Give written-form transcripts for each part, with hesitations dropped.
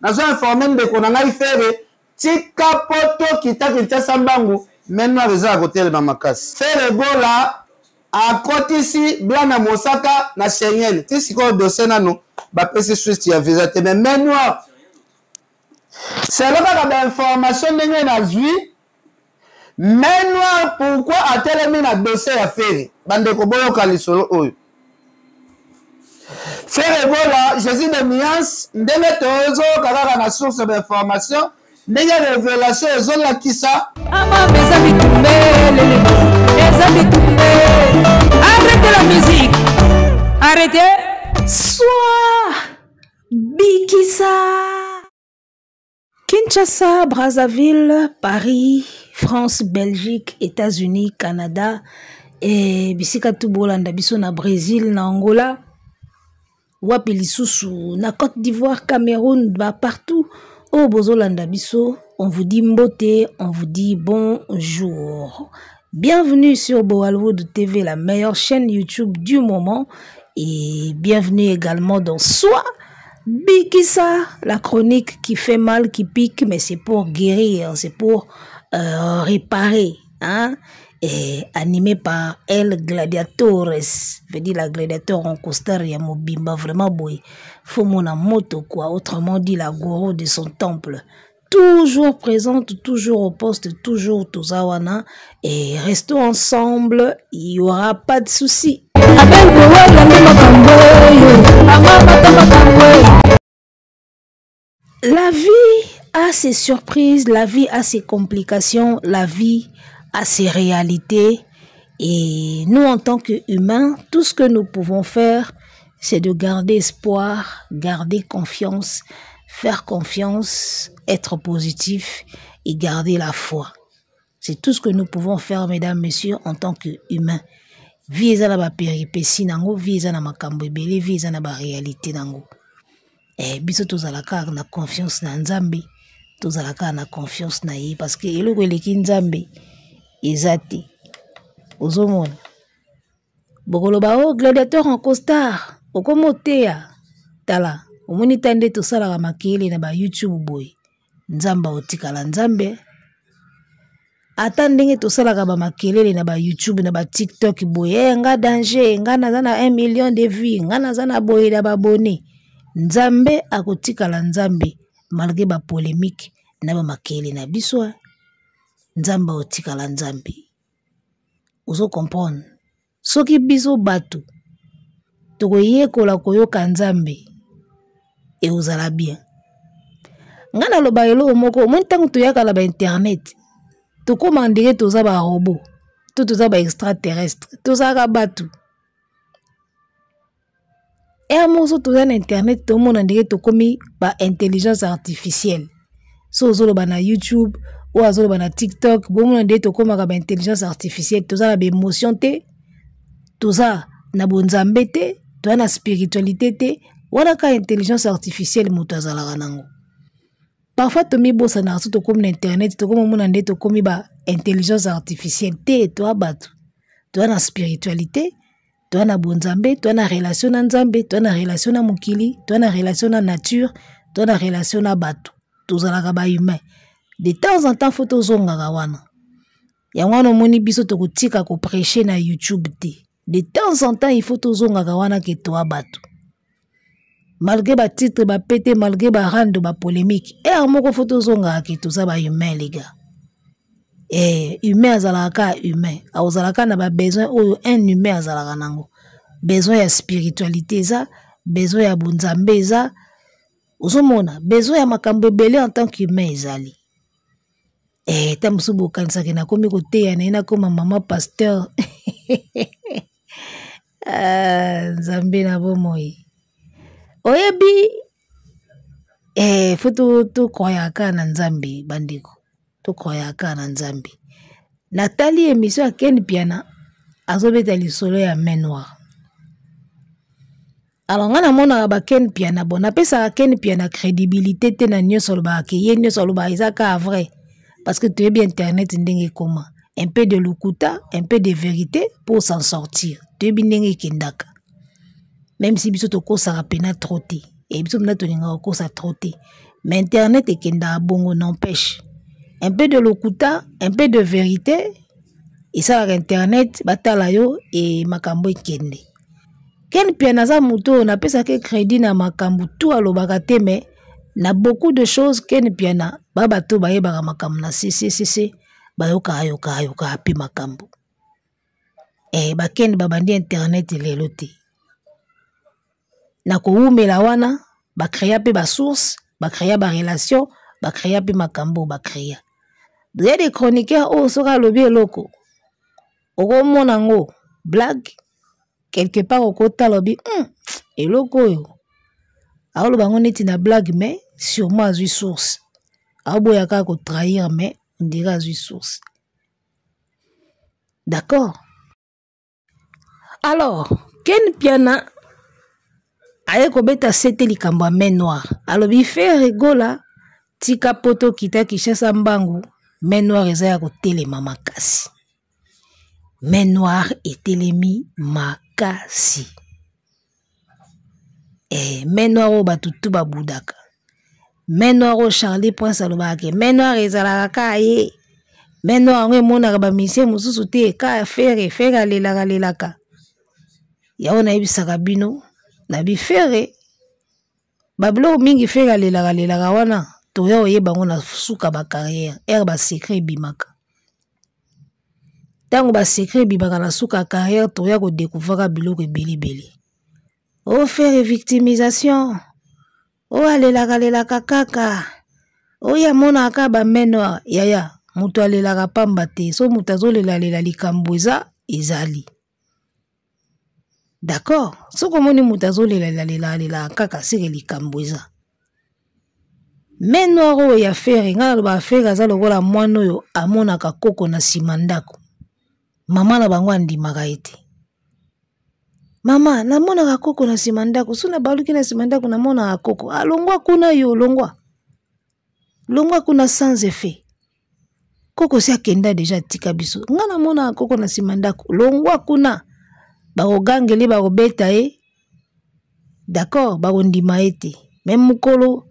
nazo informer ndeko na ngai Fere tika poto kita Kinshasa mbangu meno abeza kotel na makasi Fere Bola akotisi blana mosaka na Schengen tisi ko dossier nano ba pesi Swiss ya visa te mais meno c'est là ba information ndenge na zui meno pourquoi atelemi na dossier ya Fere bandeko boyoka lisolo oyo Frère Ebola, Jésus de Mias, ndenge tozo kaka na source d'information, ndenge révélation ezola kisa. Arrêtez la musique. Arrêtez. Soit Bikisa. Kinshasa, Brazzaville, Paris, France, Belgique, États-Unis, Canada et bisika tubolanda biso na Brésil, na Angola. Wapi lisusu na Côte d'Ivoire, Cameroun, partout au bozolanda biso, on vous dit mbote, on vous dit bonjour. Bienvenue sur Boalwood TV, la meilleure chaîne YouTube du moment, et bienvenue également dans Soit Bikisa, la chronique qui fait mal, qui pique, mais c'est pour guérir, c'est pour réparer, hein? Et animé par El Gladiatores, veut dire la gladiateur en costard et mobimba, vraiment boy. Faut mon moto quoi, autrement dit la gourou de son temple. Toujours présente, toujours au poste, toujours Tozawana. Et restons ensemble, il n'y aura pas de soucis. La vie a ses surprises, la vie a ses complications, la vie à ses réalités, et nous en tant qu'humains, tout ce que nous pouvons faire, c'est de garder espoir, garder confiance, faire confiance, être positif et garder la foi. C'est tout ce que nous pouvons faire, mesdames, messieurs, en tant qu'humains. Visa na ba péripétie nango, visa na makambo ebele, visa na ba réalité nango. Et biso tozalaka na confiance na Nzambe, tozalaka na confiance na ye, parce que eloko eleki Nzambe Ezati Ozomona Bokoloba o gladiateur en costard okomotea tala omoni tande to sala makele na ba YouTube boy Nzamba otikala Nzambe ata ndenge to sala ba makele na ba YouTube na ba TikTok boy nga danger nga nazana 1 million de vues nga nazana boy da ba abonné Nzambe akotikala Nzambe malgré ba polémique na ba makele na biswa Nzamba otikala Nzambe. Ozo comprendre. Soki biso batu. Toko yekola koyoka Nzambe. Et ozala bien. Ngana loba elo moko. Mwen tango toyaka la ba internet. Toko mandire toza ba robot. Toza ba extraterrestre. Toza ka batu. Et amoso toza na internet. Tomo mandire tokomi ba intelligence artificielle. So ozolo ba na YouTube. Ou azolo na TikTok, bon on dit to koma ba intelligence artificielle, toza na ba émotion te, toza na bonzambe te, toza na spiritualité te, wana ka intelligence artificielle mutazala nango. Parfois to mi bossa na to comme na internet, to comme mon ande to komi ba intelligence artificielle te, to abatu. Toza na spiritualité, toza na bonzambe, toza na relation na Nzambe, toza na relation na mukili, toza na relation na nature, toza na relation na batu, toza la ba humain. De temps en temps, faut tozonga wana. Yangwana moni biso tokotika ko prêcher na YouTube te. De temps en temps, il faut tozonga wana ke to abatu. Malgré ba titre ba pété, malgré ba rando ba polémique. Et moko faut tozonga ke toza ba humain les gars. Et humain azalaka humain. Azalaka na ba besoin oyo un humain azalaka nango. Besoin ya spiritualité za, besoin ya bonzambe za. Ozomona, besoin ya makambo ebele en tant qu'humain ezali. Tamusubu kansaki na komi kote ya na koma mama pasteur. Nzambe na bomoi. Oyebi futu tu koyaka na Nzambe bandiko. Tu koyaka na Nzambe. Natali émission ya Ken Piana azobeta lisolo ya main noire. Alors ngana mona ba Ken Piana bon apesa Ken Piana crédibilité te na nyo solo ba ke ye nyo solo ba izaka vrai. Parce que tu es bien internet ndenge comment. Un peu de lukuta, un peu de vérité pour s'en sortir. Tu es bien ndenge kendaka. Même si biso to kosa rapena trotter. Et biso mna to ninga kosa trotter. Mais Internet est kenda bongo n'empêche. Un peu de lokuta, un peu de vérité. Et ça, Internet, batala yo et makambo kende. Ken pianaza muto, on appelle ça que crédit na makambo tout à l'obagate, mais na beaucoup de choses ken piana, babato baye baga makambo na si, bayoka api makambo. Baken babandi Internet lelote. Na koumela wana, ba créa pe ba source, ba créa ba relation, ba créa pe makambo, ba créa. Il y a des chroniqueurs au sera lobby loko. Au monango, blague, quelque part au côté lobby, et loko yo. Alors le bango neti na blague, mais sûrement à une source. Alors boyaka ko trahir, mais on dirait à une source. D'accord. Alors, ken piana aye ko beta sete likamba main noire. Alors bi fait rigola, tika poto kita kishasa mbangu. Main noire ezaya ko telema makasi. Main noire etelemi makasi. Main noire o batutu babudaka. Main noire o Charlie Prince alobake. Main noire ezalaka kaye. Main noire ngwe mona ba misie mususu te ka fere lelaka. Ya ona ebisaka bino na bi fere. Bablo mingi fere lelaka wana. Toya oyeba ngona suka ba carrière ba secret bimaka tango ba secret bimaka na suka carrière toya ko découvrir biloko ebele o faire victimisation o alelaka kaka o ya mona ka ba meno yaya muto alelaka pamba te so muto azolela likambo ezali d'accord so komoni muto azolela kaka sire likambo eza. Mais noiro ya fere ngala ba fere aza lokola mwana oyo amonaka koko na simandako. Mama na bango andimaka ete. Mama na monaka koko na simandako, suna baluki na simandako na monaka koko. Alongwa kuna yo longwa. Longwa kuna sans effet. Koko si akenda deja tika biso. Ngala monaka koko na simandako. Longwa kuna. Bako gangeli bako beta D'accord, bako ndima ete. Même mukolo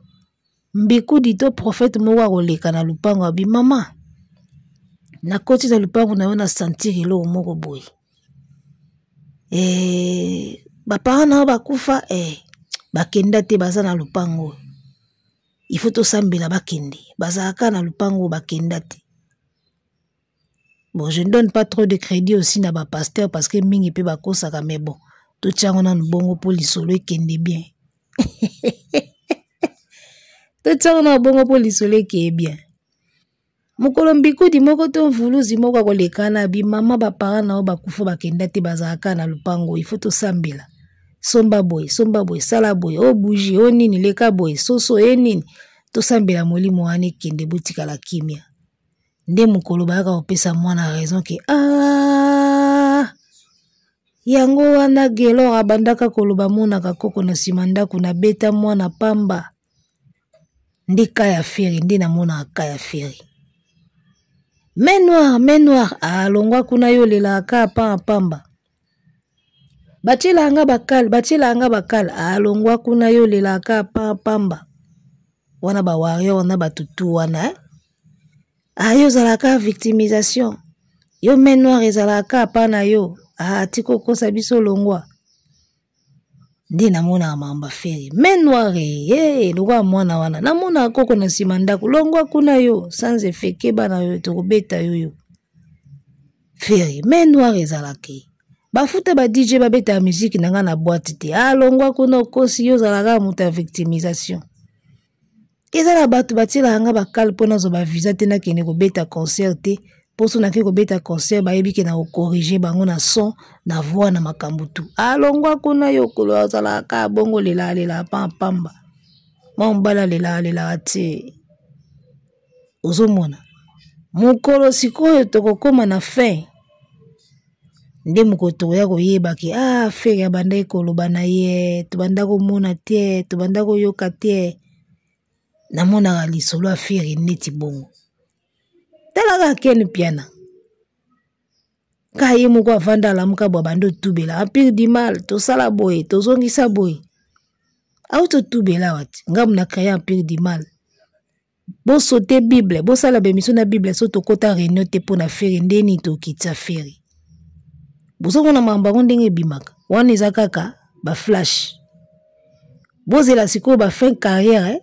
mbiku dito prophète mowa koleka na lupango abi mama na koti za lupango na yona sentir ilo moko boy bapara na bakufa bakenda te baza na lupango il faut to sambela bakende bazaka na lupango bakenda te. Bon, je ne donne pas trop de crédit aussi na ba pasteur parce que mingi pe bakosaka mais bon tout tchango na bongo pour lisolo ekende bien. Tout na bongo po lisole ki bien. Mukolo mbiku di moko to mvuluzi moko kolekana bi mama ba para na bakufa bakenda te bazaka na lupango il faut to sambela. Somba boy, sala boy, o bougie, o nini leka boy, soso nini. To sambela molimo ane kende butika la kimia. Nde mukolo baka opesa mwana raison ke yango wana gelo abandaka koloba mona kakoko na simandako na beta mwana pamba. Ndi kaya feri, ndi na mona kaya feri. Main noire, longwa kuna yo lela ka pamba. Bachela anga bakal, longwa kuna yo lela ka pamba. Wana ba warrior, wana ba tutu wana, yo zalaka victimisation. Yo main noire zalaka pana yo, tiko kosa biso longwa. Ndi na mona mamba feri. Main noire, longwa mwana wana. Na mona koko na simandako. Longwa kuna yo. Sans effet keba na yo. Toko beta yo. Feri. Main noire zalake. Bafuta ba DJ ba beta musique nanga na boîte te. Longwa kuna kosi yo zalaka muta victimisation. Ezala batu batila hanga bakal pona zo ba visa te na kene ko beta concert te. Poso na ko beta concert ba yebi ke na corriger bango na son na voix na makambutu. Longwa kuna yo kolo zala ka bongo lela pamba. Mombala lela te. Ozomona. Mukolo sikoyo tokokoma na fin. Nde mukoto ya koyeba ke fere ya banda ekoloba na ye, tubanda ko mona te, tubanda ko yoka te. Na mona lisolo afere neti bongo. Talaga ken piana. Kaye moko avanda la muka bando tubela. Empire du mal, to sala boy, to zongisa boy. Auto tubela wati. Ngam na kaya empire du mal. Bo sauter Bible, bo sala bemission na Bible so to kota réunion te pona faire ndeni to kitsa faire. Bo so kona mambango ndenge bimaka. Wana eza kaka ba flash. Bo zela siko ba fin carrière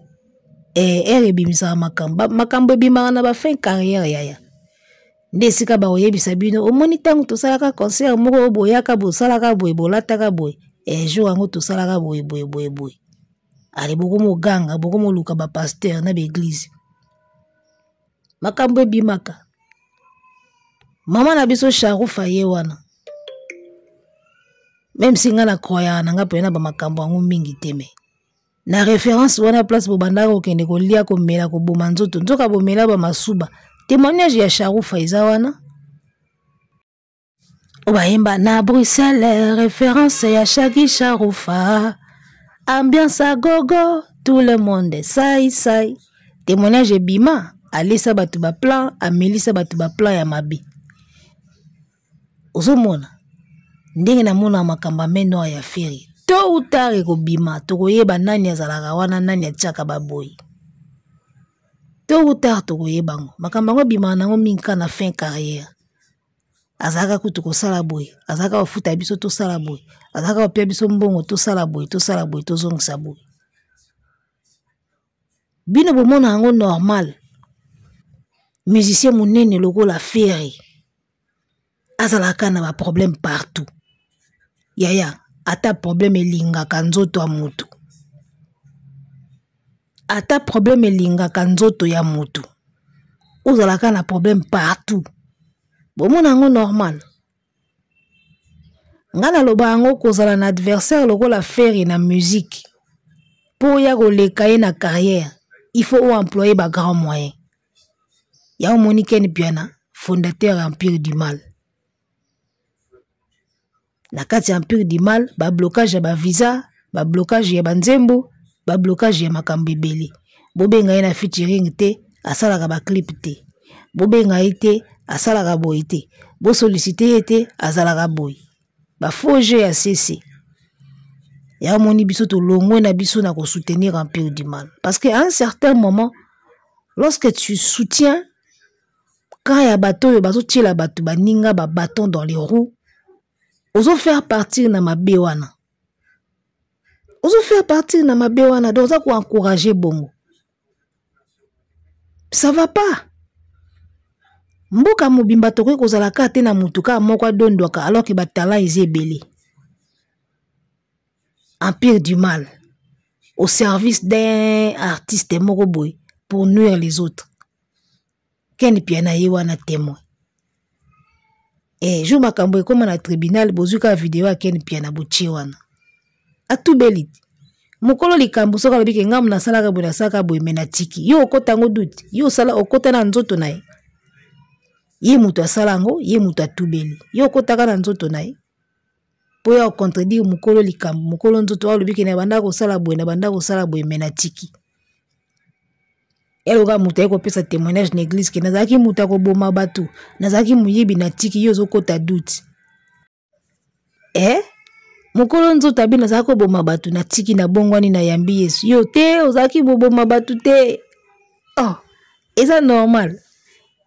ere bimisa makambo bimaka na ba fin carrière yaya. Nde sika ba oyebisa bino omoni tango to salaka concert moko boyaka bo salaka boy bolataka boy jour ango to salaka boy. Ali boko mo ganga boko mo luka ba pasteur na l'église. Makambo bimaka. Mama na biso Sharufa ye wana. Même si nga na croya na nga pena ba makambo ango mingi teme. Na référence wana place bo bandako kende ko lia ko mela ko boma nzoto nzoka bo mela ba masuba. Témoignage ya Sharufa eza wana. Obayemba na Bruxelles référence ya Shagi Sharufa. Ambiance à gogo, tout le monde sai. Témoignage bima, alisa batu ba plan, amelisa batu ba plan ya mabi. Ozomona, ndenge na mona makamba meno ya feri. To ou tard ko bima, to koyeba nani azalaka wana nani atiaka baboyi. To ou tard to koyeba ngo, makamba ngo bima nango minka na fin carrière. Azaka kutu ko sala boy, azaka ofuta biso to sala boy, azaka opia biso mbongo to sala boy to zongisa boy. Bino bomona yango normal. Musicien munene lokola Ferry. Azalaka na ba problème partout. Yaya, ata problème elingaka nzoto ya mutu. Ata problème elingaka nzoto ya mutu. Ozalaka na problème partout. Bomona yango normal. Ngana loba yango kozala na adversaire lokola Ferry na musique. Pour ya koleka ye na carrière, il faut employer ba grand moyen. Ya Monique Piana, fondateur Empire du Mal. Na kati Empire du Mal, ba blocage ya ba visa, ba blocage ya banzembo, ba blocage ya makambo ebele. Bobenga ye na featuring te, asalaka ba clip te. Bobenga ye te, asalaka boy te. Bo solliciter ye te, azalaka boy. Ba faux jeu ya CC. Ya moni biso to longwe na biso na ko soutenir Empire du Mal. Parce qu'à un certain moment, lorsque tu soutiens, quand il y a bateau, il y a bateau, la bateau, baninga, ba bâton dans les roues, oso faire partir na ma bewana. Oso faire partir na ma bewana, donc ça quoi encourager bongo. Ça va pas. Mboka mobimba toko kozala kate na mutuka moko dondoka alors que batala ezebele. Empire du Mal au service d'un artiste moroboy pour nuire les autres. Ken Piana yewana témoin. Et je makambo comme na tribunal bozuka vidéo a Ken Piana bochi wana. A tout belit. Mokolo likambo soka lobike ngam na salaka bo na saka boy menatiki. Yo okota ngo doute. Yo sala okota na nzoto nae. Ye mutu asalango, ye mutu atubeli. Yo okota na nzoto nae. Po ya contredire mokolo likambo, mokolo nzoto wa lobike na banda ko sala boy na banda ko sala boy menatiki. Eloga mutu eko pesa témoignage na église ke nazaki mutu akoboma batu, nazaki muyibi na tiki yo zokota doute. Mokolo nzoto abi nazaki koboma batu na tiki na bongwani na yambi Yesu. Yo te ozaki boboma batu te. Oh, eza normal.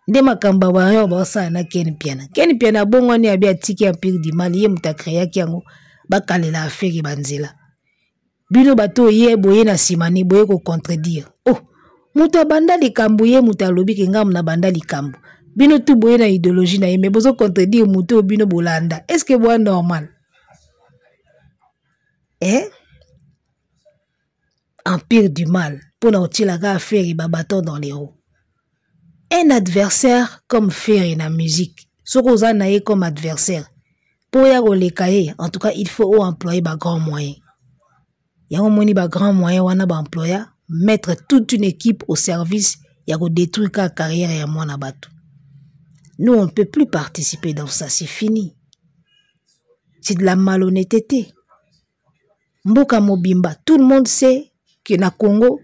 Nde makamba wa yo ba sa na Ken Piana. Ken Piana bongwani abi atiki Empire du Mal ye muta créa ki yango bakalela affaire banzela. Bino bato ye boye na simani boye ko contredire. Oh, muta banda likambo ye muta lobi ke ngam na banda likambo. Bino tu boye na idéologie na ye mais bozo contredire muto bino bolanda. Est-ce que boye normal? Empire du Mal pour na otilaka affaire ba bâton dans les roues. Un adversaire comme Ferry na musique. Sokoza na ye comme adversaire. Pour ya kolekaye, en tout cas, il faut employer ba grand moyen. Yango moni ba grand moyen wana ba employer, mettre toute une équipe au service ya ko détruire ka carrière ya mwana batu. Nous on ne peut plus participer dans ça, c'est fini. C'est de la malhonnêteté. Mboka mobimba, tout le monde sait que na Congo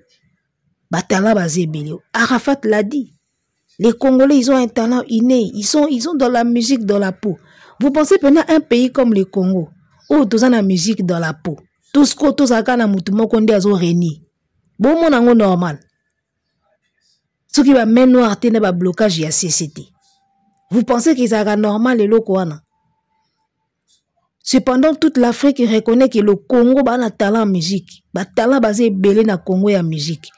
batala bazebele. Arafat l'a dit. Les Congolais, ils ont un talent inné. Ils sont dans la musique, dans la peau. Vous pensez pendant un pays comme le Congo, où tous ont la musique dans la peau. Tout ce que tous ont na mutumo konde azo reni. Bon mon ango normal. Ceux qui va main noire tene ba blocage ya CCT. Vous pensez que ça sera normal et l'okwana? Cependant, toute l'Afrique reconnaît que le Congo a un talent en musique. Un talent basé belé na Congo ya musique.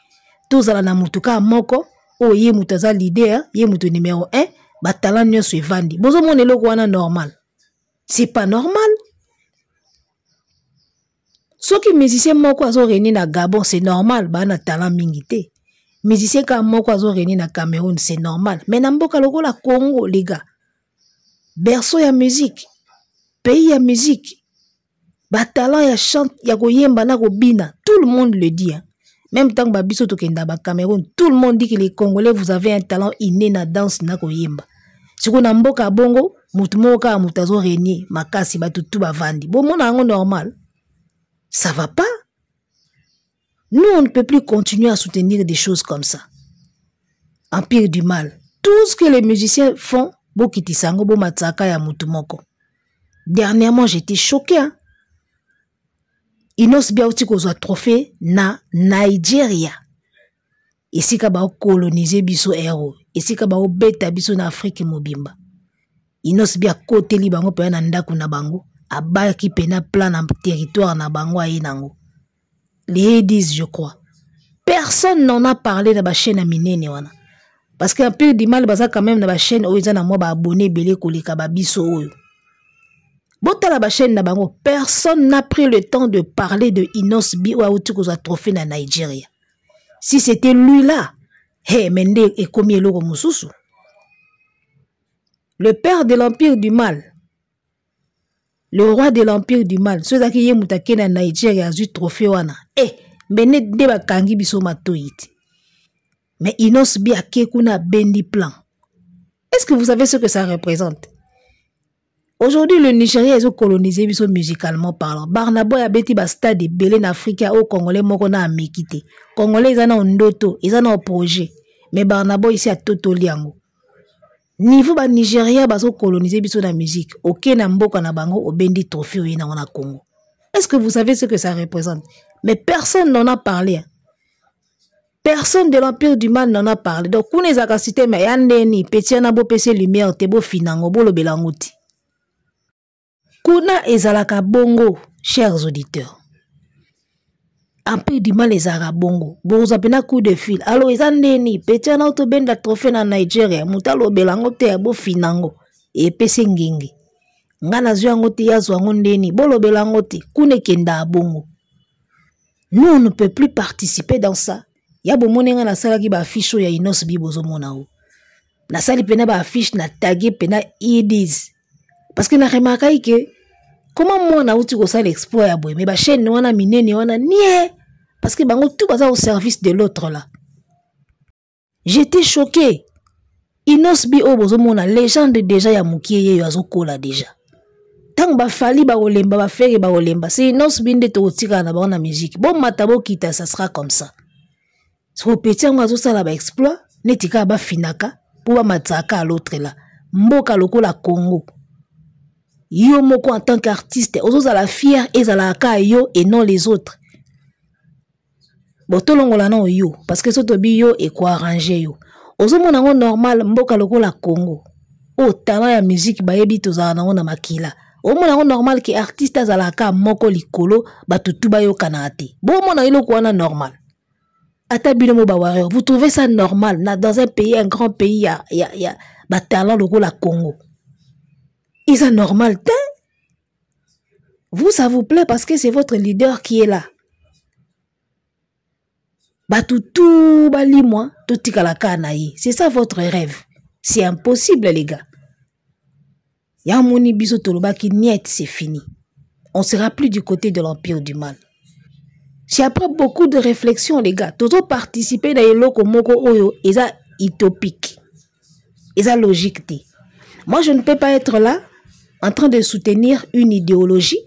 Tous à la mutuka moko, o ye mutaza leader, ye mutu numéro 1, ba talent nyo se vandi. Bozo mon l'okwana normal. C'est pas normal. Ceux qui musiciens moko azo reni na Gabon, c'est normal, ba na talent mingité. Musiciens ka moko azo reni na Cameroun, c'est normal. Mais na mboka loko la Congo, les gars. Berceau ya musique. Pays ya musique. Ba talent ya chante, ya koyemba na kobina. Tout le monde le dit. Hein. Même tant que babiso to kenda ba Cameroun, tout le monde dit que les Congolais, vous avez un talent inné na danse na koyemba. Si vous na mboka bongo, mutu moka mutazo reni, makasi ba tutu ba vandi. Bon, mon ango normal. Ça va pas. Nous, on ne peut plus continuer à soutenir des choses comme ça. Empire du mal. Tout ce que les musiciens font, bo kitisango, bo matsaka ya mutumoko. Dernièrement, j'étais choqué. Hein? Inos biauti kozwa trophée na Nigeria. Ici ka ba coloniser biso héros. Ici ka ba beta biso na Afrique mobimba. Inos bia côté li bango pe na ndaku na bango. Abaki pena plan na territoire na bango ayenango. Les 10, je crois. Personne n'en a parlé dans la chaîne à Minene wana. Parce qu'un peu du mal baza quand même dans la chaîne où ils ont moi ba abonné belé koleka ba biso oyo. Bota la chaîne na bango, personne n'a pris le temps de parler de Inos Bi ou auti koza trophée na Nigeria. Si c'était lui là, hey mende et komi eloko mususu. Le père de l'empire du mal. Le roi de l'empire du mal, ceux qui yé moutake na Nigeria a eu trophée wana. Bene deba kangi biso matoyiti. Mais Inos Bi akekuna bendi plan. Est-ce que vous savez ce que ça représente? Aujourd'hui, le Nigeria est colonisé biso musicalement parlant. Barnabo ya beti ba stade belé en Afrique au Congolais moko na amekite. Congolais ils en ndoto, ils en projet. Mais Barnabo ici a totoli yango. Niveau ba Nigeria baso coloniser biso na musique. Ok na mboka na bango obendi trophée oyina na Congo. Est-ce que vous savez ce que ça représente? Mais personne n'en a parlé. Personne de l'empire du mal n'en a parlé. Donc kune zaka cité mais yandeni petit na bo pese lumière te bo finango bo lobelangoti. Kuna ezalaka bongo, chers auditeurs. Empire du mal ezalaka bongo. Boza pena coup de fil. Alors ezandeni petit na auto benda trophée na Nigeria, mutalo belango te ya bo finango e pese ngingi. Ngana zwango te ya zwango ndeni, bolo belango te kune kenda bongo. Nous on ne peut plus participer dans ça. Ya bo monenga na sala ki ba affiche ya Inos Bi bozo monao. Na sali pena ba affiche na tagué pena IDs. Parce que na remarqué que comment moi na outi ko ça l'exploit ya boy mais ba chaîne wana minene wana nie parce que bango tout baza au service de l'autre là. J'étais choqué. Inos Bi o bozo mona légende déjà ya mukiye yo azokola déjà. Tant ba fali ba olemba ba fere ba olemba c'est Inos Bi nde to tika na ba na musique. Bon matabo kita ça sera comme ça. So petit ngo azo sala ba exploit netika ba finaka pour ba matsaka à l'autre là. Mboka lokola Congo. Yo moko en tant qu'artiste, aux la fière et à la ka yo et non les autres. Botolongola non yo parce que soto bi yo et quoi arranger yo. Ozo monango normal mboka lokola Congo. O talent ya musique ba yebi tozala nango na makila. O monango normal ki artiste azalaka moko likolo batutu ba yo kanate. Bo mona iloko wana normal. Ata bino mo ba warrior, vous trouvez ça normal na dans un pays, un grand pays ya ba talent lokola Congo. Is ça normal? Vous, ça vous plaît parce que c'est votre leader qui est là. Batoutou, bali moi, tout tikalaka naï. C'est ça votre rêve. C'est impossible, les gars. Yamoni biso toloba ki niet, c'est fini. On sera plus du côté de l'empire du mal. C'est après beaucoup de réflexion, les gars. Tous participer dans les locaux moko oyo, ils sont utopiques. Ils sont logiques. Moi, je ne peux pas être là en train de soutenir une idéologie.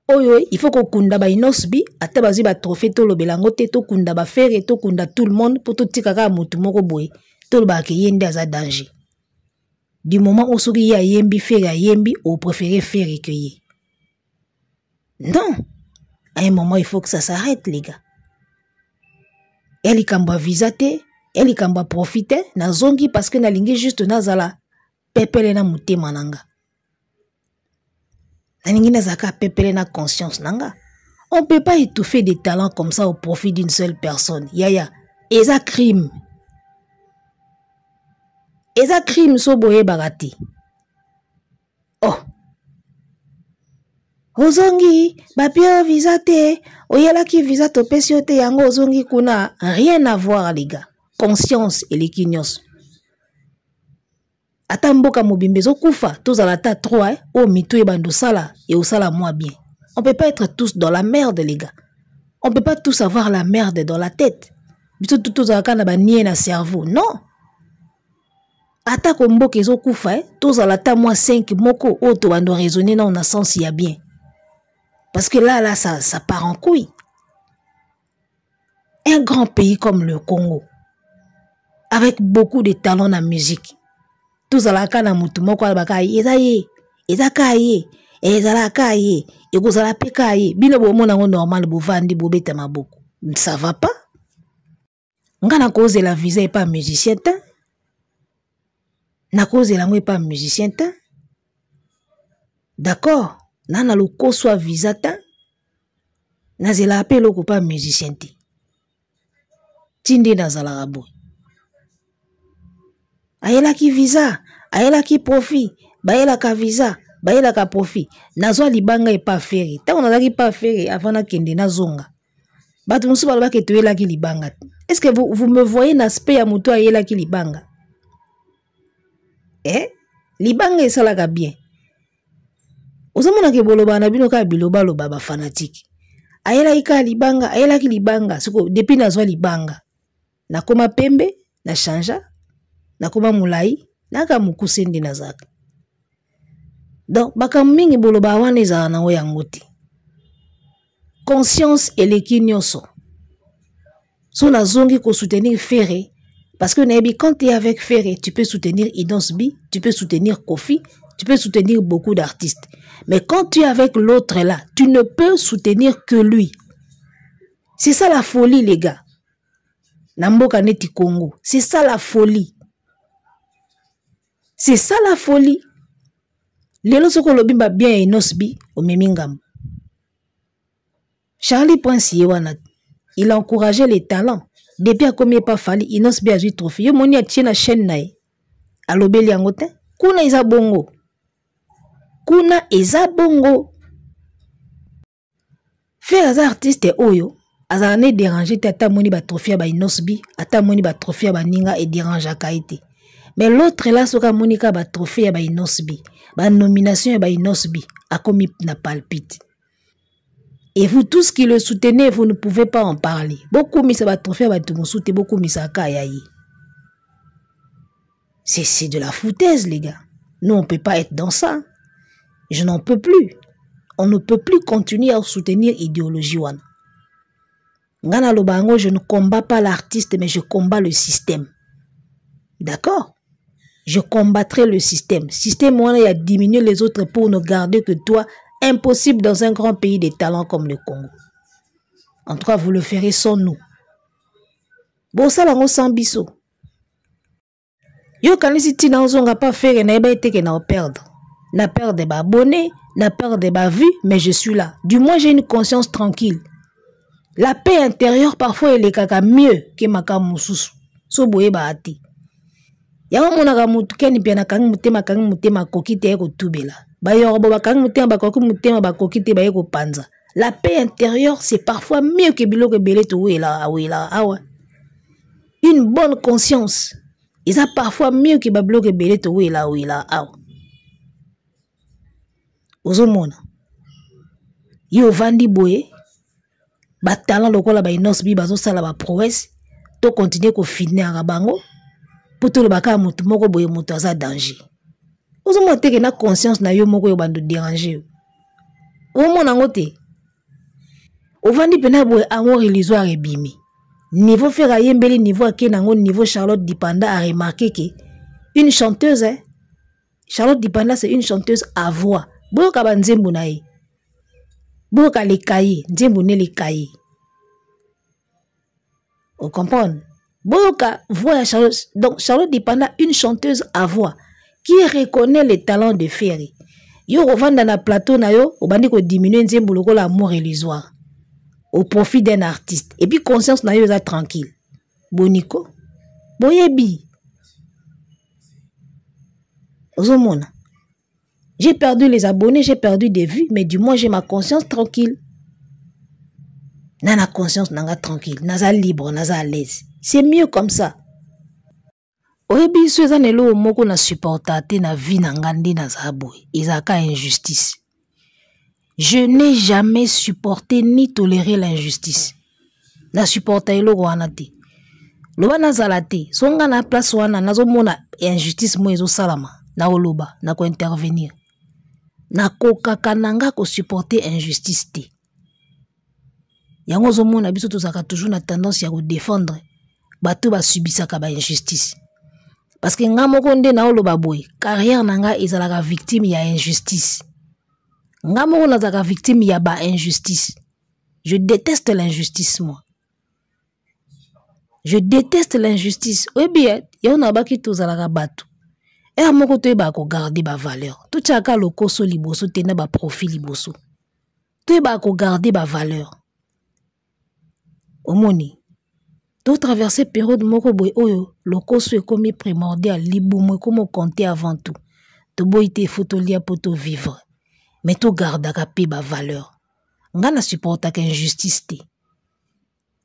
Oyo, il faut qu'on kunda ba Inos Bi, ata bazi ba trophée to lobelango te to kunda ba faire to kunda tout le monde pour tout tikaka mutu moko boy. To ba ke yende aza danger. Du moment où soki ya yembi faire ya yembi, on préfère faire que ye. Non. À un moment, il faut que ça s'arrête, les gars. Elle kamba visate, Elle kamba profiter na zongi parce que na lingi juste nazala pepele na mutema nanga. Na lingi nazaka pepele na conscience nanga. On peut pas étouffer des talents comme ça au profit d'une seule personne. Yaya, eza crime. Eza crime so boye bagati. Oh. Ozongi, bapio visa te, oyela ki visa to pesio te yango ozongi kuna, rien à voir les gars. Conscience et l'équignos. Ata mboka mobimbezo kufa, tozala ta 3, o mito e bando sala, et au sala moi bien. On peut pas être tous dans la merde les gars. On peut pas tous avoir la merde dans la tête. Biso tout tozala kana ba nié na cerveau, non. Ata ko mboka ezo kufa, tozala ta moi 5 moko, o to bando raisonner na on a sens ya bien. Parce que là, ça part en couille. Un grand pays comme le Congo, avec beaucoup de talents dans la musique. Tous à la canne mutu moko albakaye, ezaye, ezakaye, ezalakaye, ekozala pekaye. Bino bomo nango normal bovandi bobeta maboko. Ça va pas? Ngana cause la visa est pas musicien ta. Na cause la est pas musicien ta. D'accord? Nana loko soit visa ta. Nazela appel loko pas musicien ti. Tindi nazala rabo. Ayela ki visa, ayela ki profit, bayela ka visa, bayela ka profit. Nazwa libanga e pas ferry. Ta on azaki pas ferry avant na kende na zonga. Batu musu baloba ke toyela ki libanga. Est-ce que vous me voyez l'aspect ya mutu ayela ki libanga? Libanga esalaka bien. Ozomona ke boloba na bino ka biloba loba ba fanatique. Ayela ika libanga, ayela ki libanga. Siko depuis nazwa libanga. Nakoma pembe, na chanja, nakoma mulai, naka mukusindi nazaka. Donc baka mingi boloba wana ezala na yango te. Conscience et l'équignoso. So na zongi ko soutenir Ferré. Parce que quand tu es avec Ferré, tu peux soutenir Idonsbi, tu peux soutenir Kofi, tu peux soutenir beaucoup d'artistes. Mais quand tu es avec l'autre là, tu ne peux soutenir que lui. C'est ça la folie, les gars. Namboka neti Congo. C'est ça la folie. C'est ça la folie. Lelo soko lobimba bien Inosbi au Memingam. Charlie Prince Yewana, il a encouragé les talents. Depuis à combien pas fallu, Inosbi a eu trophée. Yo moni a tient la chaîne nae. A lobeli angote. Kuna isa bongo. Kuna isa bongo. Faire az artiste oyo. Azane déranger tata moni ba trophée ba Inosbi. Ata moni ba trophée ba ninga et dérange a kaite. Mais l'autre là, soka monika ba trophée ba Inosbi. Ba nomination ba Inosbi. A komi na palpite. Et vous tous qui le soutenez, vous ne pouvez pas en parler. Beaucoup mis ba trophée ba tumusoute, beaucoup mis sa kayayi. C'est de la foutaise, les gars. Nous, on ne peut pas être dans ça. Je n'en peux plus. On ne peut plus continuer à soutenir l'idéologie wana. Ngana lobango, je ne combats pas l'artiste, mais je combats le système. D'accord? Je combattrai le système. Système wana y a diminué les autres pour ne garder que toi. Impossible dans un grand pays de talents comme le Congo. En tout cas, vous le ferez sans nous. Bon, ça lango sans biso. Yo kanisi tina ozonga pas faire na eba eteke na perdre. Na perdre ba abonnés, na perdre ba vues, mais je suis là. Du moins, j'ai une conscience tranquille. La paix intérieure, parfois, elle est kaka mieux que makamususu. So boye ba ati. Yawa monaka mutu keni pia na kangi mutema koki te eko tubela. Ba yorobo ba kangi mutema ba koki te ba eko panza. La paix intérieure, c'est parfois mieux que biloko belé to wela awa. Une bonne conscience. Et ça parfois mieux que ba biloko belé to wela awa. Ozomona. Yo vandi boye. Ba talent lokola ba Inosbi bazo sala ba prouesse. To continuer ko finir à bango. Pour tout le baka mutu moko boye mutu aza danger. Ozomona teke na conscience na yo moko yo bando déranger. Omona ngote. Ovandi pena boye amour illusoire et bimi. Niveau Ferra Yembeli, niveau Akenango, niveau Charlotte Dipanda a remarqué que une chanteuse, Charlotte Dipanda c'est une chanteuse à voix. Boka ba nzembo na ye. Boka le kaye, nzembo ne le kaye. Vous comprenez? Boyoka, voix Charlotte. Donc, Charlotte dépendant une chanteuse à voix qui reconnaît les talents de Ferry. Yo revend dans la plateau na yo, au bandi ko diminuer nzembo loko l'amour illusoire au profit d'un artiste. Et puis conscience na yo est tranquille. Boniko, boyebi. Ozomona. J'ai perdu les abonnés, j'ai perdu des vues, mais du moins j'ai ma conscience tranquille. Nana conscience nanga tranquille, naza libre, naza à l'aise. C'est mieux comme ça. Oyebi soza nelo moko na supportate na vie na ngandi na zaboy. Izaka injustice. Je n'ai jamais supporté ni toléré l'injustice. Na supporta elo wana te. Loba na zalate, songa na place wana nazo mona injustice mo ezo salama na oloba na ko intervenir. Na kokaka nanga ko supporter injustice te. Yango zo mona biso tozaka toujours na tendance ya ko défendre bato ba subisaka ba injustice. Parce que nga moko nde na oloba boy, carrière nanga ezalaka victime ya injustice. Nga moko nazaka victime ya ba injustice. Je déteste l'injustice moi. Je déteste l'injustice. Oui bien, y'a on a baki tozalaka bato. Et à moko to ba ko garder ba valeur. Tout chaka lokoso liboso tena ba profil liboso. To ba ko garder ba valeur. Omoni. To traverser période moko boy oyo lokoso ekomi primordial libumo komo compter avant tout. To boy te fotolia poto vivre. Mais to gardaka pe ba valeur. Nga na supportaka injustice te.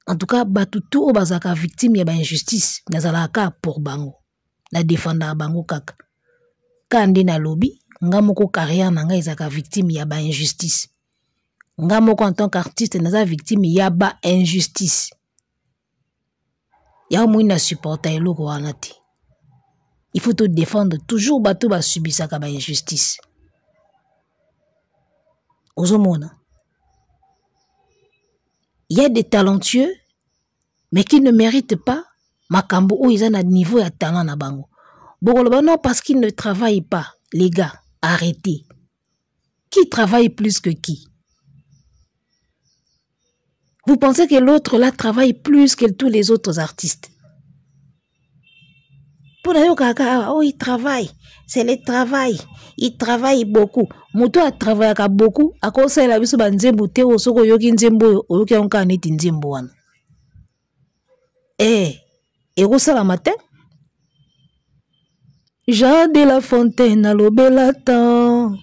En tout cas, batutu o bazaka victime ya ba injustice nazalaka pour bango. Na défendre bango kaka. Kande na lobby, nga moko carrière nanga ezaka victime ya ba injustice. Nga moko en tant qu'artiste naza victime ya ba injustice. Ya mou na supporta eloko wana te. Il faut te défendre toujours bato ba subisaka ba injustice. Ozomona. Il y a des talentueux, mais qui ne méritent pas makambo ou ils ont un niveau de talent na bango. Bokoloba non parce qu'ils ne travaillent pas. Les gars, arrêtez. Qui travaille plus que qui? Vous pensez que l'autre là travaille plus que tous les autres artistes? Pour oh, il travaille. C'est le travail. Il travaille beaucoup. Moto a travaillé beaucoup. À cause de la biso banzembo te osoko yoki nzembo oyoki onka neti nzembo wana. Et ça la matin? Jean de La Fontaine à l'obélatan.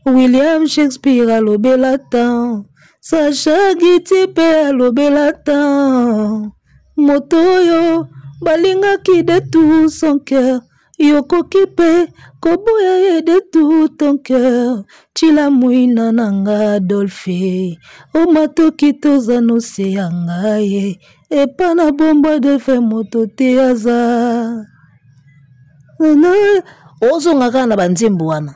William Shakespeare à l'obélatan. Sacha Guitry à l'obélatan. Motoyo balinga ki de tout son cœur. Yoko kipe koboya de tout ton cœur. Chila muina nanga dolfe. O mato kitoza no se yangaye. E pana bomba de fe moto te aza. Ozo ngaka na banzembo wana.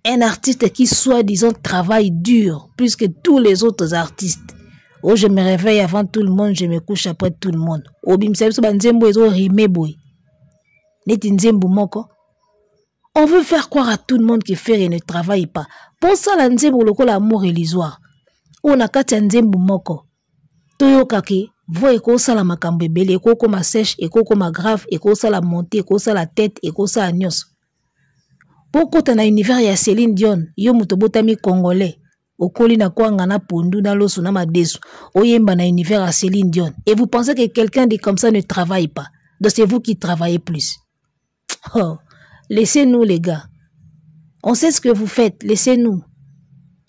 Un artiste qui soi-disant travaille dur plus que tous les autres artistes. Oh, je me réveille avant tout le monde, je me couche après tout le monde. Oh, bimsebso banzembo ezo rime boy. Neti nzembo moko. On veut faire croire à tout le monde que Ferry ne travaille pas. Pour ça, la nzembo loko l'amour illusoire. On a kati nzembo moko. Toyo kake, voix eko sala makambo ebele, eko koma sèche, eko koma grave, eko sala monter, eko sala tête, eko sala nyos. Pour na univers ya Céline Dion, yo muto botami congolais. Okoli na kwanga na pondu na loso na madesu. Oyemba na univers ya Céline Dion. Et vous pensez que quelqu'un de comme ça ne travaille pas. Donc c'est vous qui travaillez plus. Oh, laissez-nous les gars. On sait ce que vous faites, laissez-nous.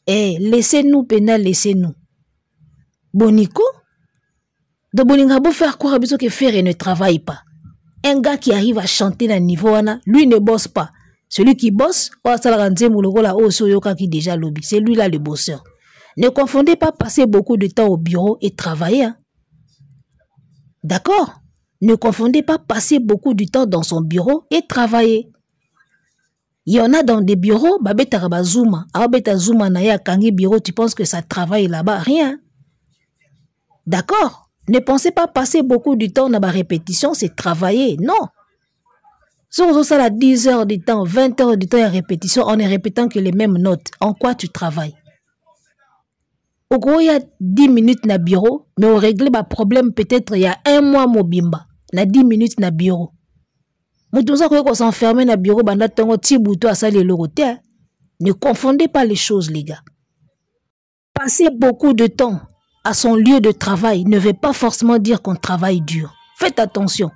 Eh, laissez-nous pénal, laissez-nous. Boniko? De Bolinga beau faire croire que Ferry ne travaille pas. Un gars qui arrive à chanter dans le niveau, lui ne bosse pas. Celui qui bosse, c'est lui là le bosseur. Ne confondez pas passer beaucoup de temps au bureau et travailler. Hein? D'accord? Ne confondez pas passer beaucoup de temps dans son bureau et travailler. Il y en a dans des bureaux, babeta zuma, abeta zuma na ya kangi bureau, tu penses que ça travaille là-bas? Rien. D'accord? Ne pensez pas passer beaucoup de temps dans la répétition, c'est travailler. Non. Si on a 10 heures de temps, 20 heures de temps à répétition, en ne répétant que les mêmes notes, en quoi tu travailles? il y a 10 minutes na bureau, mais on règle le problème peut-être il y a 1 mois mobimba. Na 10 minutes na bureau. Moutonza ko s'enfermer na bureau banda tongo ti bouto à sali loroté. Ne confondez pas les choses les gars. Passer beaucoup de temps à son lieu de travail ne veut pas forcément dire qu'on travaille dur. Faites attention.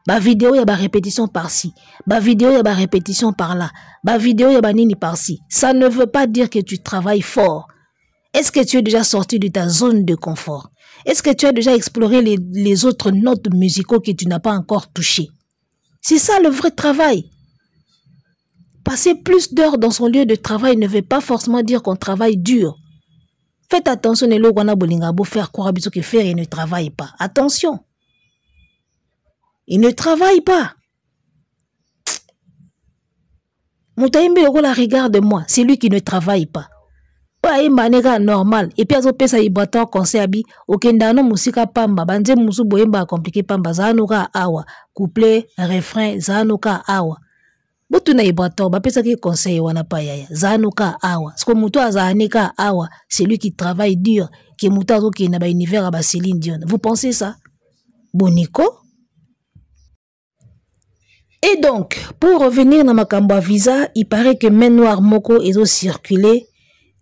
Ba vidéo ya ba répétition par-ci, ba vidéo ya ba répétition par-là, ba vidéo ya ba nini par-ci. Ça ne veut pas dire que tu travailles fort. Est-ce que tu es déjà sorti de ta zone de confort? Est-ce que tu as déjà exploré les autres notes musicaux que tu n'as pas encore touchées? C'est ça le vrai travail. Passer plus d'heures dans son lieu de travail ne veut pas forcément dire qu'on travaille dur. Faites attention, les gens qui faire croire que faire et ne travaille pas. Attention. Il ne travaille pas. Moutaïmbe regarde-moi, c'est lui qui ne travaille pas. Ouais, il normal. Et puis, il y a un conseil. Ok, ndano musika pamba. Banze musu boyemba compliqué pamba. Zanuka awa. Couplet, refrain, zanuka awa. Botu na ibrato. Ba pesa ki conseil wana pa yaya. Zanuka awa. Sko mutu azanika awa. C'est lui qui travaille dur. Qui muta zo ki na ba univers ba Céline Dion. Vous pensez ça? Boniko? Et donc, pour revenir dans Makamba Visa, il paraît que main noire moko est circulé.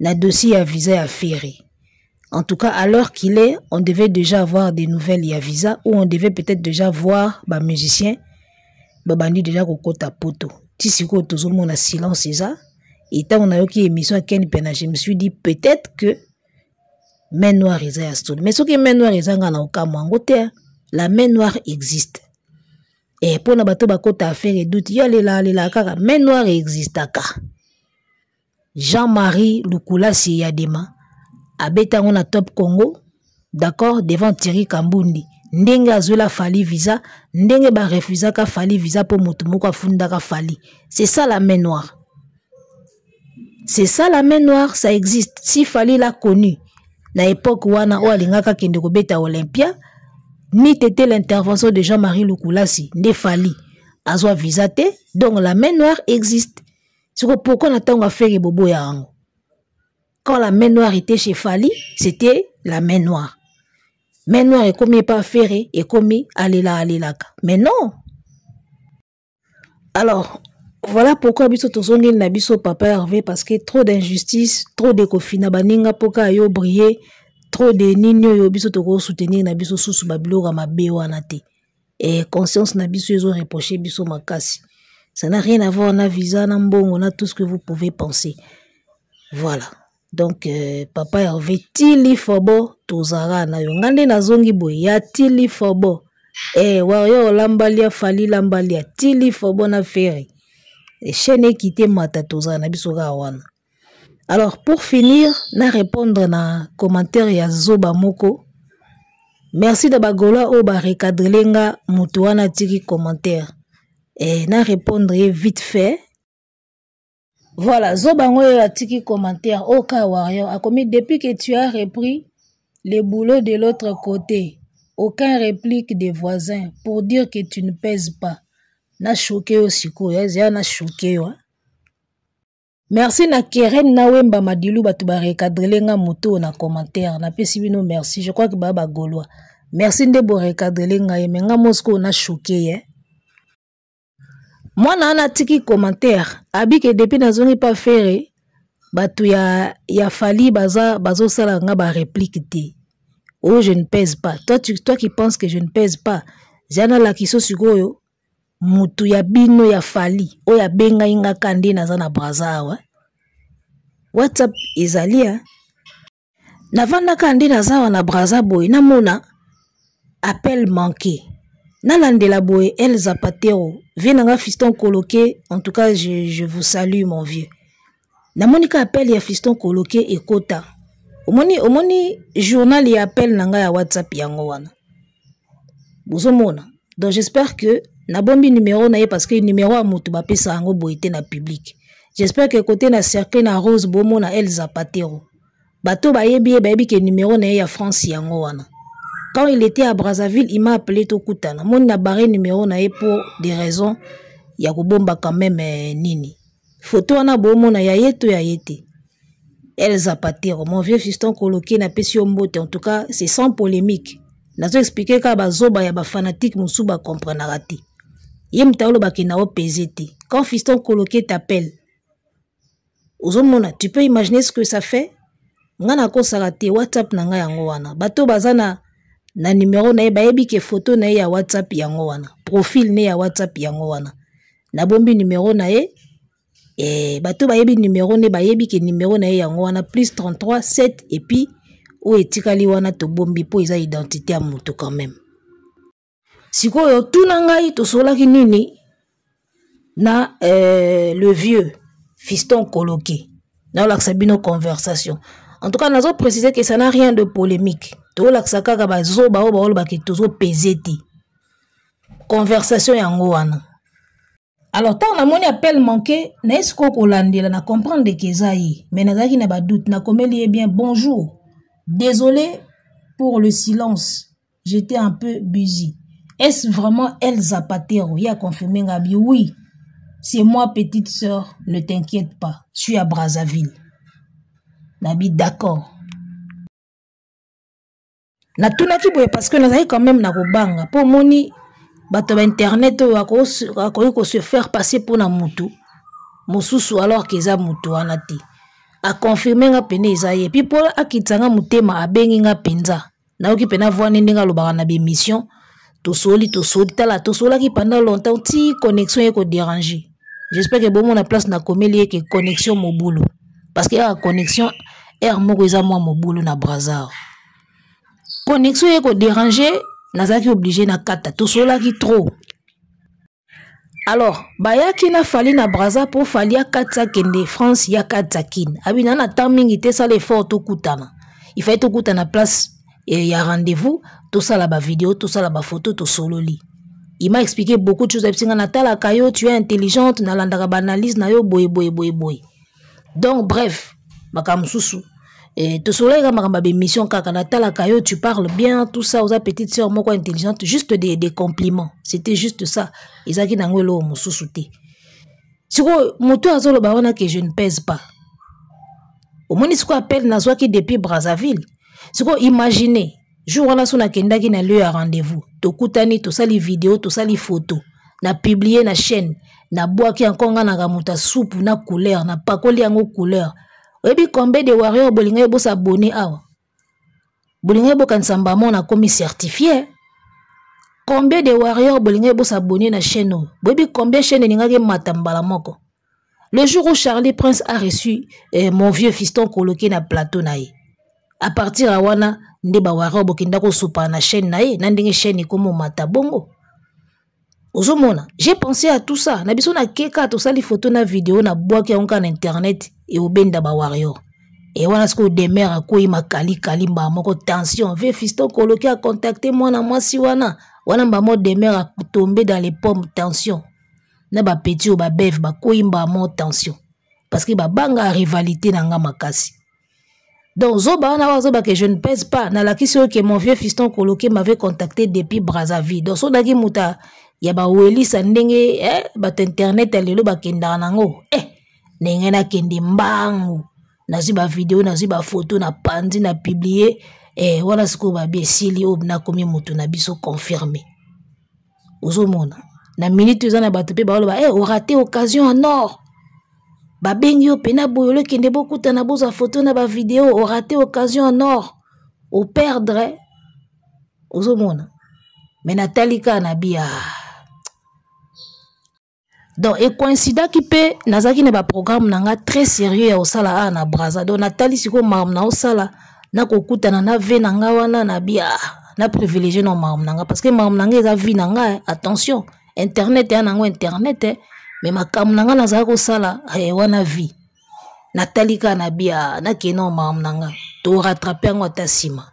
Le dossier à visa à ferré. En tout cas, à l'heure qu'il est, on devait déjà avoir des nouvelles à visa ou on devait peut-être déjà voir les musiciens. Babandi déjà kokota poto. Tisiko toujours mon silence c'est ça. Et tant on a eu qui émission à Ken Pena, je me suis dit peut-être que main noire est à stone. Mais ce qui est main noire est à ngana la main noire existe. Et pour na bato bakota affaire et doute, yale la kaka main noire existe aka. Jean-Marie Lukulasi Yadema abeta ngona Top Congo, d'accord, devant Thierry Kambundi. Ndenge azola fali visa, ndenge ba refusa ka fali visa pour mutu moko afunda ka fali. C'est ça la main noire. C'est ça la main noire, ça existe. Si Fali l'a connu, na époque wana o alingaka kende ko beta Olympia, ni tete l'intervention de Jean-Marie Lukulasi, ne Fali azwa visa te, donc la main noire existe. Pourquoi on attend à faire bobo ya. Quand la main noire était chez Fali, c'était la main noire. Main noire est commis pas ferré et commis aller là. Mais non. Alors, voilà pourquoi biso tozongeli na biso papa Hervé parce que trop d'injustice, trop de kofina baninga poka yo briller, trop de nino yo biso toko soutenir na biso susu babilo ga mabe wana te. Et conscience na biso ezo reprocher biso makasi. Ça n'a rien à voir, on a visa, on a mbongo, on a tout ce que vous pouvez penser. Voilà. Donc, papa Hervé, tili fobo, tozara na yo. Ngande na zongi boy, ya tili fobo. Wario lambalia, fali lambalia, tili fobo na ferry. Et chaîne quitté mata tozara na bisoga wana. Alors, pour finir, na répondre na commentaire ya Zoba Moko. Merci de bagola o ba recadrelenga mutu wana tiki commentaire. Et na répondre vite fait. Voilà, Zobango a tiki commentaire au cas Wario a commis depuis que tu as repris le boulot de l'autre côté. Aucun réplique des voisins pour dire que tu ne pèses pas. Na choqué aussi quoi, na choqué wa. Merci na Keren na wemba madilu batu ba recadrelenga moto na commentaire na pesi bino merci. Je crois que baba goloa. Merci de bo recadrelenga yemenga Moscou na choqué Moi, na tiki commentaire, abi que depuis nazongi pas faire, batu ya Fali bazo sala nga ba réplique te. Oh, je ne pèse pas. Toi qui penses que je ne pèse pas. Jana la kiso sikoyo, mutu ya bino ya Fali, o ya benga inga kande na zana braza wa. WhatsApp ezalia. Na vanda kande na zawa na braza boy, na mona appel manqué. Nalandela boy El Zapatero, venanga fiston coloqué, en tout cas je vous salue mon vieux. Na monika appel ya fiston coloqué et kota. Omoni journal ya appel nanga ya WhatsApp yango wana. Bozomona. Donc j'espère que na bombi numéro na ye parce que numéro a mutu ba pesa yango boité na public. J'espère que côté na cercle na Rose Bomo na El Zapatero. Bato ba yebi que numéro na ye ya France yango wana. Quand il était à Brazzaville, il m'a appelé Tokutana. Mon n'a barré numéro na pour des raisons. Ya ko bomba quand même nini. Photo ana bomo na ya yeto ya yete. Elsa Patero, mon vieux fiston coloqué na pesi mbote. En tout cas, c'est sans polémique. Nazo expliquer ka bazoba ya ba fanatique musu ba comprendre raté. Yem taolo ba kinao pesete. Quand fiston coloqué t'appelle, ozomona, tu peux imaginer ce que ça fait? Ngana ko sarate WhatsApp na nga yango wana. Bato bazana na numéro na ye bayebi ke photo na ye ya WhatsApp yango wana. Profil ne ya WhatsApp yango wana. Na bombi numéro na ye. Bato bayebi numéro ne bayebi ke numéro na ye yango wana plus 33 7 et puis ou etikali wana to bombi po isa identité à mutu quand même. Sikoyo tuna ngai to solaki nini na le vieux fiston coloqué. Na la sabino conversation. En tout cas, nous avons précisé que ça n'a rien de polémique. To la sakaka ba zo ba o ba ol ba ke tozo peseti. Conversation yango wana. Alors, tant on a mon appel manqué, n'est-ce qu'on l'a dit, on a comprendre de Kezaï, mais n'a qui n'a pas doute, n'a comme il est bien bonjour. Désolé pour le silence, j'étais un peu busy. Est-ce vraiment Elsa Patero? Il a confirmé Gabi, oui, c'est moi petite sœur, ne t'inquiète pas, je suis à Brazzaville. Nabi d'accord. Na tunaki boye parce que nous avons quand même na robanga pour moni. Bato ba internet ko se faire passer pour na mutu mususu alors que za mutu anati a confirmer nga pene ezaye puis pour akitsanga mutema abengi nga penza na oki pena voir ndinga lobaka na be mission to soli tala to sola ki pendant longtemps ti connexion eko déranger. J'espère que bon mon place na komeli ke connexion mobulu parce que la connexion er moko eza moi mobulu na Brazza connexion eko déranger. Nazaki obligé na kata to sola ki trop. Alors, bayaki na fali na Brazza pour fali ya katsa kende France ya katsa kin. Abina na timing ite sa l'effort to kutana. Il fallait to kutana place et y a rendez-vous, to ça la ba vidéo, to ça la ba photo, to solo li. Il m'a expliqué beaucoup de choses. Epsinga natala kayo, tu es intelligente, na landaka banalise na yo boy. Donc bref, makamsusu. Et tout cela est ma mission tu parles bien, tout ça, aux petites sœurs, moi intelligente, juste des compliments. C'était juste ça. Isaki nangwelo mususute. Si moto azolo bawana que je ne pèse pas. Au moins ce qu'on appelle nazwaki depuis Brazzaville. Si imaginez, jour on a son akenda qui n'a lieu à rendez-vous. To kutani, to sali vidéo, to sali photo. Na publié na chaîne, na boaki encore na gamuta soupe na couleur, na pakoli yango couleur. Oyebi combien de warriors bolinga ebo s'abonner awa. Bolinga ebo kansamba mona komi certifié. Combien de warriors bolinga ebo s'abonner na chaîne. Oyebi combien chaîne ninga ke matambala moko. Le jour où Charlie Prince a reçu mon vieux fiston coloqué na plateau nae. À partir à wana ndeba warrior bokinda ko soupa na chaîne nae, nandinge chaîne komo matabongo. Ozomona, j'ai pensé à tout ça. Na biso na keka to sali photo na vidéo na boaki onka na internet et au benda ba warrior. Et wana sko demeure ko ima kali mba moko tension. Ve fiston coloqué a contacté moi na mwasi wana. Wana mba mo demeure a tomber dans les pommes tension. Na ba petit ou ba bef ba ko imba mo tension. Parce que ba banga rivalité na nga makasi. Donc zoba wana zoba que je ne pèse pas. Na la question que mon vieux fiston coloqué m'avait contacté depuis Brazzaville. Donc so daki muta ya ba weli sandenge bat internet alelo ba kenda nango nenge na kende mbangu nazi ba vidéo nazi ba photo na pandi na publier wala siko ba besili obna komi mutu na biso confirmé ozomona na minute uzana bato pe ba loba o raté occasion en or ba bengi o pena boyolo kende bokuta na boza photo na ba vidéo o raté occasion en or o perdre ozomona mais natalika na bia. Donc, et coïncident qui peut, nazaki ne ba programme nanga très sérieux au sala na Brazza. Donc, natali siko maam na au sala, na kokuta na ve nanga wana na bia, na privilégié no maam nanga. Parce que maam nanga eza vi nanga, attention, internet ya nango internet, mais ma kam nanga nazaki au sala, wana vi. Natali ka na bia, na keno maam nanga, to rattraper ngo ta sima.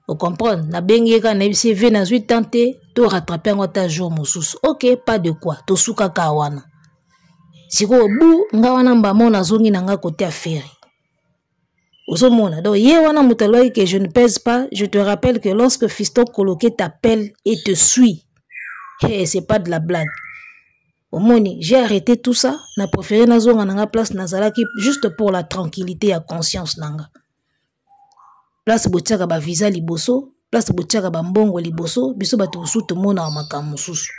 Vous comprenez? Na bengi ka na bisi ve na zui tenter. To rattraper ngota jour mususu. Ok, pas de quoi. To suka kawana. Siko bu nga wana mba mona zongi nanga côté affaire. Ozomona. Donc ye wana mutaloi que je ne pèse pas, je te rappelle que lorsque fiston coloqué t'appelle et te suit, c'est pas de la blague. Omoni, j'ai arrêté tout ça, na préféré na zonga nanga place nazalaki juste pour la tranquillité et conscience nanga. Place botiaka ba visa liboso, place botiaka ba mbongo liboso, biso bato usutu mona makambo mususu.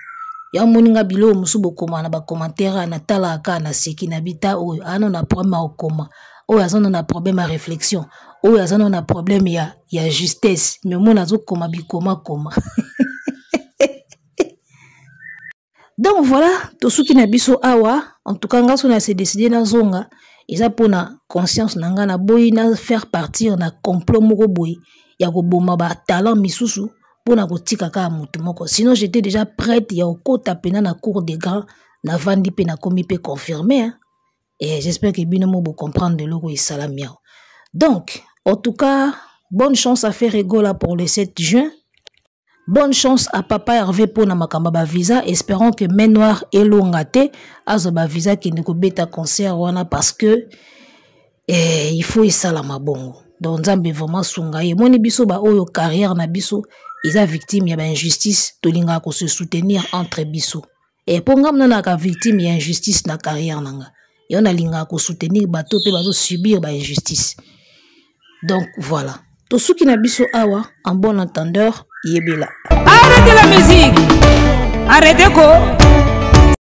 Ya moninga bilo musu bokoma na ba commentaire na tala aka na seki na bita oyo ano na problème okoma. Oyo azana na problème à réflexion. Oyo azana na problème ya justesse. Mais mona zo koma bikoma koma. Donc voilà, tout ce qui n'a biso awa, en tout cas, on a décidé na zonga, ils a pour na conscience nanga na boy na faire partir na complot moko boy, ya ko boma ba talent misusu pour na ko tika ka mutu moko. Sinon j'étais déjà prête ya ko tapena na cour des grands na vandi pe na komi pe confirmé hein. Et j'espère que bino mo bo comprendre de logo isalamia. Donc, en tout cas, bonne chance à faire Egola pour le 7 juin. Bonne chance à Papa Hervé pour na makamba visa. Espérons que Main Noire et Longate azoba visa qui ne ko beta concert wana parce que il faut isalama bongo. Donc nzambe vraiment sunga ye moni biso ba oyo carrière na biso isa victime ya ba injustice tolinga ko se soutenir entre biso. Et pour ngam na ka victime ya injustice na carrière nanga. Et on a linga ko soutenir bato pe bazo subir ba injustice. Donc voilà. Tout ce qui n'a biso awa en bon entendeur yebela. Arrêtez la musique. Arrêtez quoi?